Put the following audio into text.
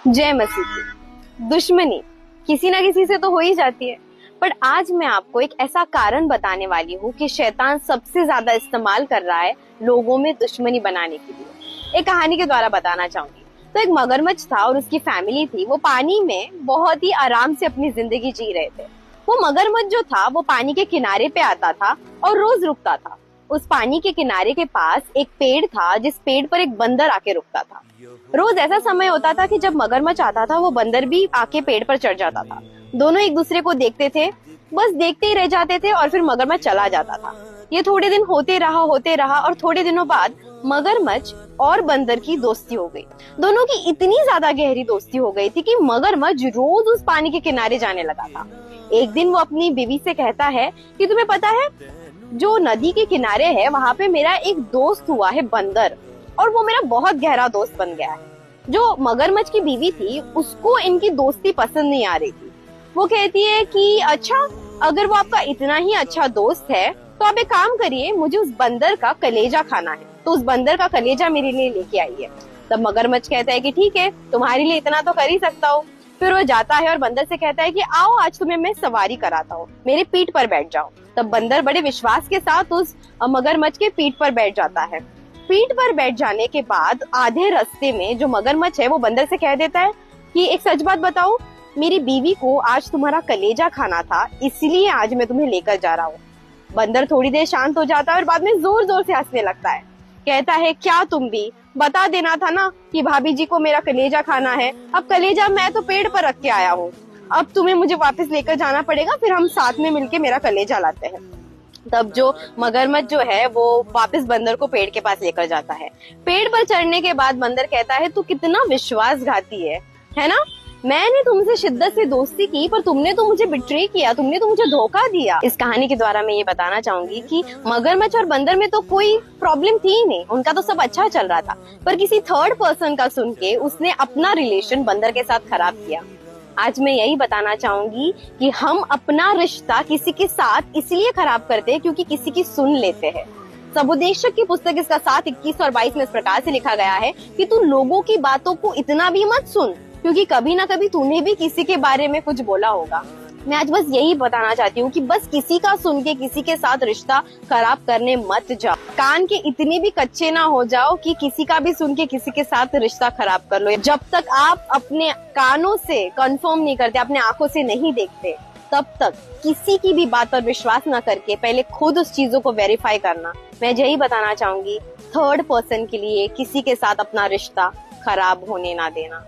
जय मसीह की। दुश्मनी किसी ना किसी से तो हो ही जाती है, पर आज मैं आपको एक ऐसा कारण बताने वाली हूँ कि शैतान सबसे ज्यादा इस्तेमाल कर रहा है लोगों में दुश्मनी बनाने के लिए। एक कहानी के द्वारा बताना चाहूंगी। तो एक मगरमच्छ था और उसकी फैमिली थी। वो पानी में बहुत ही आराम से अपनी जिंदगी जी रहे थे। वो मगरमच्छ जो था वो पानी के किनारे पे आता था और रोज रुकता था। उस पानी के किनारे के पास एक पेड़ था जिस पेड़ पर एक बंदर आके रुकता था। रोज ऐसा समय होता था कि जब मगरमच्छ आता था वो बंदर भी आके पेड़ पर चढ़ जाता था। दोनों एक दूसरे को देखते थे, बस देखते ही रह जाते थे और फिर मगरमच्छ चला जाता था। ये थोड़े दिन होते रहा और थोड़े दिनों बाद मगरमच्छ और बंदर की दोस्ती हो गई। दोनों की इतनी ज्यादा गहरी दोस्ती हो गई थी कि मगरमच्छ रोज उस पानी के किनारे जाने लगा था। एक दिन वो अपनी बीवी से कहता है कि तुम्हें पता है, जो नदी के किनारे है वहां पे मेरा एक दोस्त हुआ है बंदर, और वो मेरा बहुत गहरा दोस्त बन गया है। जो मगरमच्छ की बीवी थी उसको इनकी दोस्ती पसंद नहीं आ रही थी। वो कहती है कि अच्छा, अगर वो आपका इतना ही अच्छा दोस्त है तो आप एक काम करिए, मुझे उस बंदर का कलेजा खाना है, तो उस बंदर का कलेजा मेरे लिए लेके आइए। तब मगरमच्छ कहता है कि ठीक है, तुम्हारे लिए इतना तो कर ही सकता हूँ। फिर वो जाता है और बंदर से कहता है कि आओ आज तुम्हें मैं सवारी कराता हूँ, मेरे पीठ पर बैठ जाओ। तब बंदर बड़े विश्वास के साथ उस मगरमच्छ के पीठ पर बैठ जाता है। पीठ पर बैठ जाने के बाद आधे रास्ते में जो मगरमच्छ है वो बंदर से कह देता है कि एक सच बात बताओ, मेरी बीवी को आज तुम्हारा कलेजा खाना था, इसलिए आज मैं तुम्हें लेकर जा रहा हूँ। बंदर थोड़ी देर शांत हो जाता है और बाद में जोर जोर से हंसने लगता है। कहता है, क्या तुम भी बता देना था ना कि भाभी जी को मेरा कलेजा खाना है। अब कलेजा मैं तो पेड़ पर रख के आया हूँ, अब तुम्हें मुझे वापस लेकर जाना पड़ेगा, फिर हम साथ में मिलके मेरा कलेजा लाते हैं। तब जो मगरमच्छ जो है वो वापस बंदर को पेड़ के पास लेकर जाता है। पेड़ पर चढ़ने के बाद बंदर कहता है, तू कितना विश्वासघाती है ना? मैंने तुमसे शिद्दत से दोस्ती की पर तुमने तो मुझे बिट्रे किया, तुमने तो मुझे धोखा दिया। इस कहानी के द्वारा मैं ये बताना चाहूंगी कि मगरमच्छ और बंदर में तो कोई प्रॉब्लम थी ही नहीं, उनका तो सब अच्छा चल रहा था। पर किसी थर्ड पर्सन का सुन के उसने अपना रिलेशन बंदर के साथ खराब किया। आज मैं यही बताना चाहूंगी कि हम अपना रिश्ता किसी के साथ इसलिए खराब करते हैं क्योंकि किसी की सुन लेते हैं। सबोदेशक की पुस्तक इसका 7, 21 और 22 में इस प्रकार से लिखा गया है कि तू लोगों की बातों को इतना भी मत सुन, क्योंकि कभी ना कभी तूने भी किसी के बारे में कुछ बोला होगा। मैं आज बस यही बताना चाहती हूँ कि बस किसी का सुन के किसी के साथ रिश्ता खराब करने मत जाओ। कान के इतने भी कच्चे ना हो जाओ कि किसी का भी सुन के किसी के साथ रिश्ता खराब कर लो। जब तक आप अपने कानों से कंफर्म नहीं करते, अपने आंखों से नहीं देखते, तब तक किसी की भी बात पर विश्वास ना करके पहले खुद उस चीजों को वेरीफाई करना। मैं यही बताना चाहूंगी, थर्ड पर्सन के लिए किसी के साथ अपना रिश्ता खराब होने ना देना।